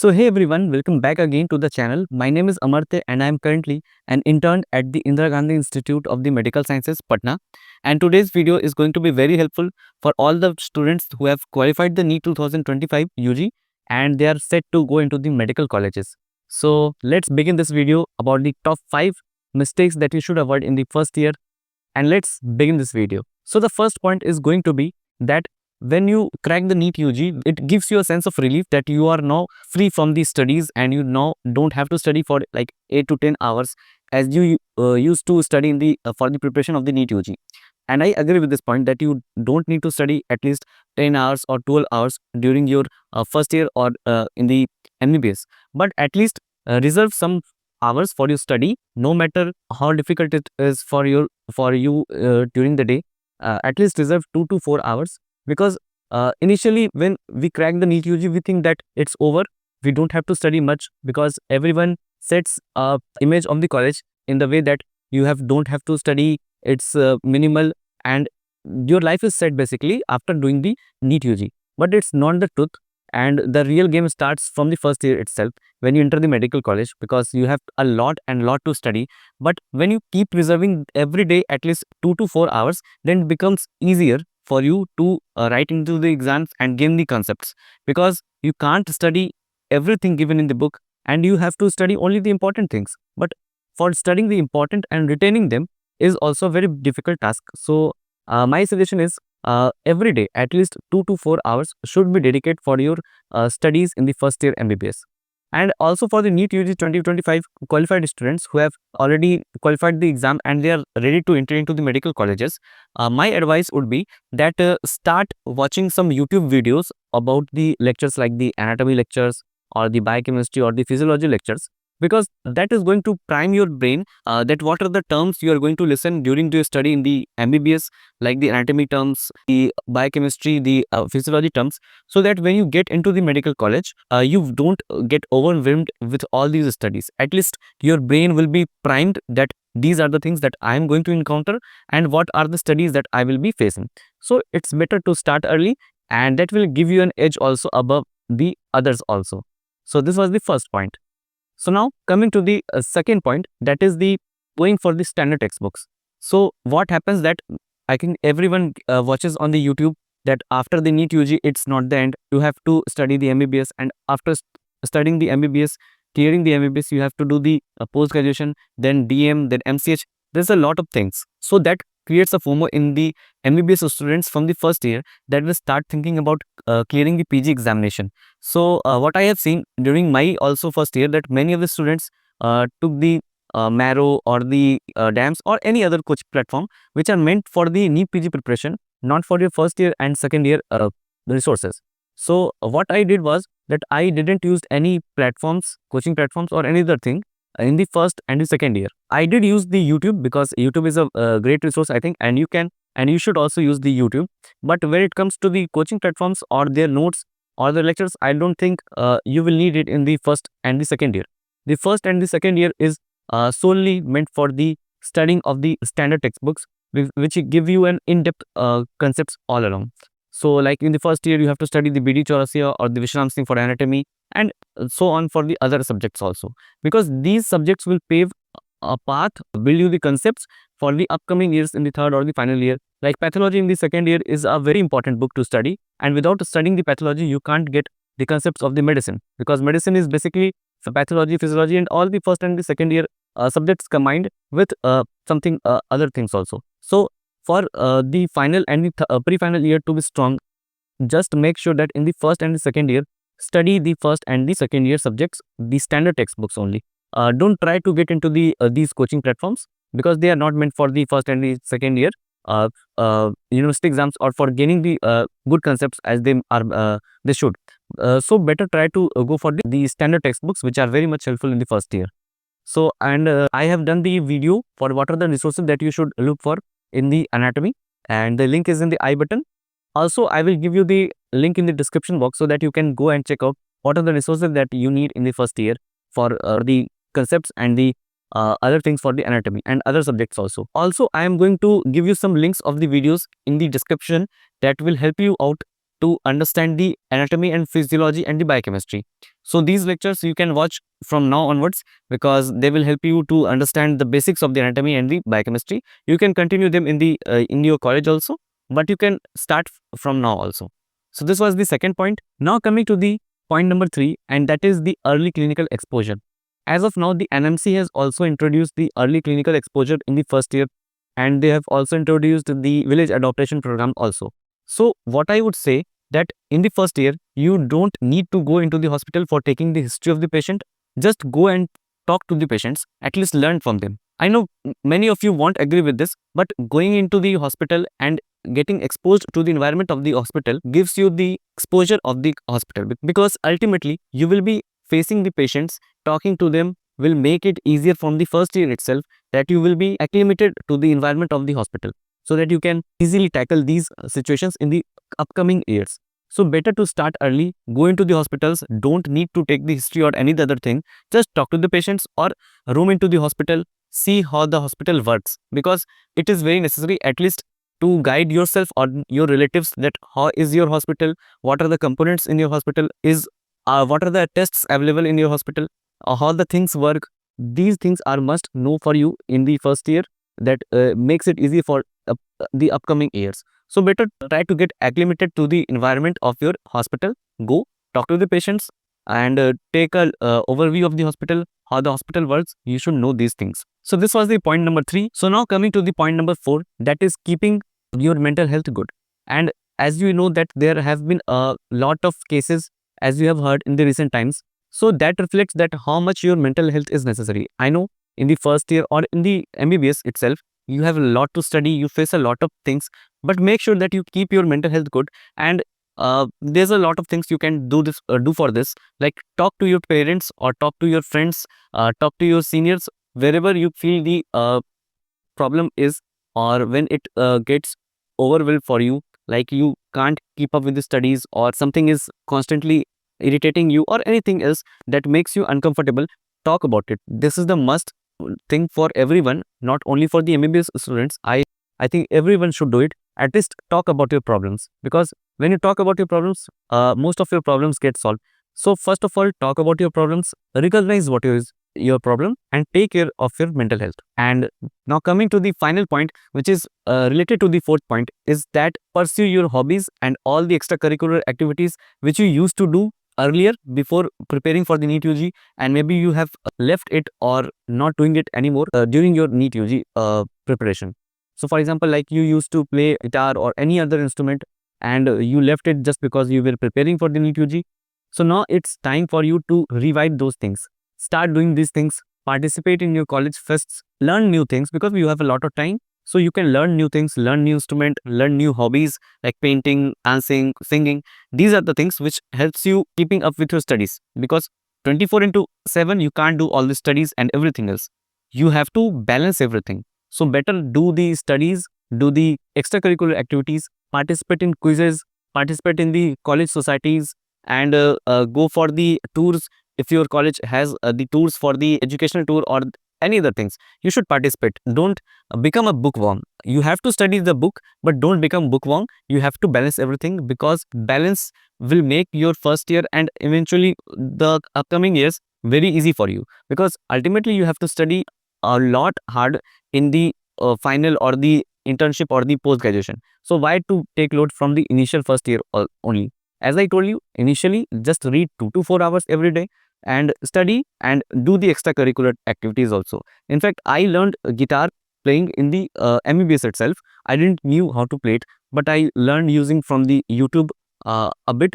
So hey everyone, welcome back again to the channel. My name is Amartya and I am currently an intern at the Indira Gandhi Institute of the Medical Sciences, Patna. And today's video is going to be very helpful for all the students who have qualified the NEET 2025 UG and they are set to go into the medical colleges. So let's begin this video about the top 5 mistakes that you should avoid in the first year, and let's begin this video. So the first point is going to be that when you crack the NEET UG, it gives you a sense of relief that you are now free from the studies and you now don't have to study for like 8 to 10 hours as you used to study in the for the preparation of the NEET UG. And I agree with this point that you don't need to study at least 10 hours or 12 hours during your first year or in the MBBS, but at least reserve some hours for your study, no matter how difficult it is for you during the day. At least reserve 2 to 4 hours, because initially when we crack the NEET UG, we think that it's over, we don't have to study much, because everyone sets a image of the college in the way that don't have to study, it's minimal, and your life is set basically after doing the NEET UG. But it's not the truth, and the real game starts from the first year itself when you enter the medical college, because you have a lot to study. But when you keep reserving every day at least 2 to 4 hours, then it becomes easier for you to write into the exams and gain the concepts, because you can't study everything given in the book and you have to study only the important things. But for studying the important and retaining them is also a very difficult task. So my suggestion is every day at least 2 to 4 hours should be dedicated for your studies in the first year MBBS. And also for the NEET UG 2025 qualified students who have already qualified the exam and they are ready to enter into the medical colleges, my advice would be that start watching some YouTube videos about the lectures, like the anatomy lectures or the biochemistry or the physiology lectures, because that is going to prime your brain that what are the terms you are going to listen during your study in the MBBS, like the anatomy terms, the biochemistry, the physiology terms, so that when you get into the medical college, you don't get overwhelmed with all these studies. At least your brain will be primed that these are the things that I am going to encounter and what are the studies that I will be facing. So it's better to start early, and that will give you an edge also above the others also. So this was the first point. So now coming to the second point, that is the going for the standard textbooks. So what happens that I think everyone watches on the YouTube that after the NEET UG, it's not the end. You have to study the MBBS, and after studying the MBBS, clearing the MBBS, you have to do the post-graduation, then DM, then MCH. There's a lot of things. So that creates a FOMO in the MBBS students from the first year, that will start thinking about clearing the PG examination. So what I have seen during my also first year, that many of the students took the Marrow or the DAMS or any other coaching platform which are meant for the NEET PG preparation, not for your first year and second year resources. So what I did was that I didn't use any platforms, coaching platforms or any other thing in the first and the second year. I did use the YouTube, because YouTube is a great resource, I think, and you should also use the YouTube. But when it comes to the coaching platforms or their notes or the lectures, I don't think you will need it in the first and the second year. The first and the second year is solely meant for the studying of the standard textbooks, which give you an in-depth concepts all along. So like in the first year, you have to study the BD Chaurasia or the Vishram Singh for anatomy, and so on for the other subjects also, because these subjects will pave a path, build you the concepts for the upcoming years in the third or the final year. Like pathology in the second year is a very important book to study, and without studying the pathology, you can't get the concepts of the medicine, because medicine is basically pathology, physiology, and all the first and the second year subjects combined with something other things also. So for the final and the pre-final year to be strong, just make sure that in the first and the second year, study the first and the second year subjects, the standard textbooks only. Don't try to get into the these coaching platforms, because they are not meant for the first and the second year university exams or for gaining the good concepts as they should. So better try to go for the standard textbooks, which are very much helpful in the first year. So, and I have done the video for what are the resources that you should look for in the anatomy, and the link is in the I button. Also, I will give you the link in the description box so that you can go and check out what are the resources that you need in the first year for the concepts and the other things for the anatomy and other subjects also. Also, I am going to give you some links of the videos in the description that will help you out to understand the anatomy and physiology and the biochemistry. So these lectures you can watch from now onwards because they will help you to understand the basics of the anatomy and the biochemistry. You can continue them in your college also, but you can start from now also. So this was the second point. Now coming to the point number 3, and that is the early clinical exposure. As of now, the NMC has also introduced the early clinical exposure in the first year, and they have also introduced the village adaptation program also. So what I would say that in the first year, you don't need to go into the hospital for taking the history of the patient. Just go and talk to the patients, at least learn from them. I know many of you won't agree with this, but going into the hospital and getting exposed to the environment of the hospital gives you the exposure of the hospital, because ultimately you will be facing the patients. Talking to them will make it easier from the first year itself, that you will be acclimated to the environment of the hospital, so that you can easily tackle these situations in the upcoming years. So better to start early, go into the hospitals, don't need to take the history or any other thing. Just talk to the patients or roam into the hospital, see how the hospital works, because it is very necessary at least to guide yourself or your relatives that how is your hospital, what are the components in your hospital, what are the tests available in your hospital, how the things work. These things are must know for you in the first year, that makes it easy for the upcoming years. So better try to get acclimated to the environment of your hospital. Go talk to the patients and take a overview of the hospital, how the hospital works. You should know these things. So this was the point number 3. So now coming to the point number 4, that is keeping your mental health good. And as you know that there have been a lot of cases, as you have heard in the recent times. So that reflects that how much your mental health is necessary. I know in the first year or in the MBBS itself, you have a lot to study, you face a lot of things, but make sure that you keep your mental health good. And there's a lot of things you can do for this, like talk to your parents or talk to your friends, talk to your seniors wherever you feel the problem is, or when it gets overwhelmed for you, like you can't keep up with the studies or something is constantly irritating you or anything else that makes you uncomfortable. Talk about it. This is the must thing for everyone, not only for the MBBS students. I think everyone should do it. At least talk about your problems, because when you talk about your problems, most of your problems get solved. So first of all, talk about your problems, recognize what is your problem, and take care of your mental health. And now coming to the final point, which is related to the fourth point, is that pursue your hobbies and all the extracurricular activities which you used to do earlier before preparing for the NEET UG, and maybe you have left it or not doing it anymore during your NEET UG preparation. So for example, like you used to play guitar or any other instrument, and you left it just because you were preparing for the NEET UG. So now it's time for you to revive those things. Start doing these things, participate in your college fests, learn new things, because you have a lot of time. So you can learn new things, learn new instrument, learn new hobbies like painting, dancing, singing. These are the things which helps you keeping up with your studies, because 24/7 you can't do all the studies and everything else. You have to balance everything. So better do the studies, do the extracurricular activities, participate in quizzes, participate in the college societies, and go for the tours. If your college has the tours for the educational tour or any other things, you should participate. Don't become a bookworm. You have to study the book, but don't become bookworm. You have to balance everything, because balance will make your first year and eventually the upcoming years very easy for you, because ultimately you have to study a lot hard in the final or the internship or the post graduation. So why to take load from the initial first year only? As I told you initially, just read 2 to 4 hours every day and study and do the extracurricular activities also. In fact, I learned guitar playing in the MBBS itself. I didn't knew how to play it, but I learned using from the YouTube a bit.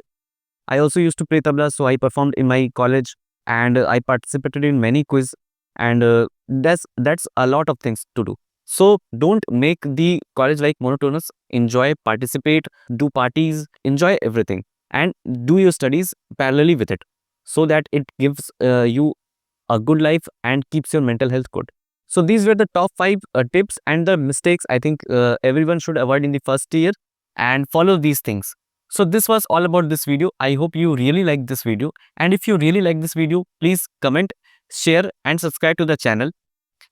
I also used to play tabla, so I performed in my college, and I participated in many quiz, and that's a lot of things to do. So don't make the college like monotonous. Enjoy, participate, do parties, enjoy everything, and do your studies parallelly with it, so that it gives you a good life and keeps your mental health good. So these were the top 5 tips and the mistakes I think everyone should avoid in the first year, and follow these things. So this was all about this video. I hope you really like this video, and if you really like this video, please comment, share and subscribe to the channel.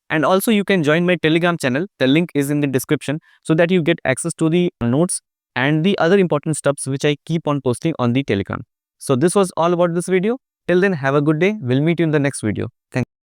And also you can join my Telegram channel. The link is in the description, so that you get access to the notes and the other important stuffs which I keep on posting on the Telegram. So this was all about this video. Till then, have a good day. We'll meet you in the next video. Thank you.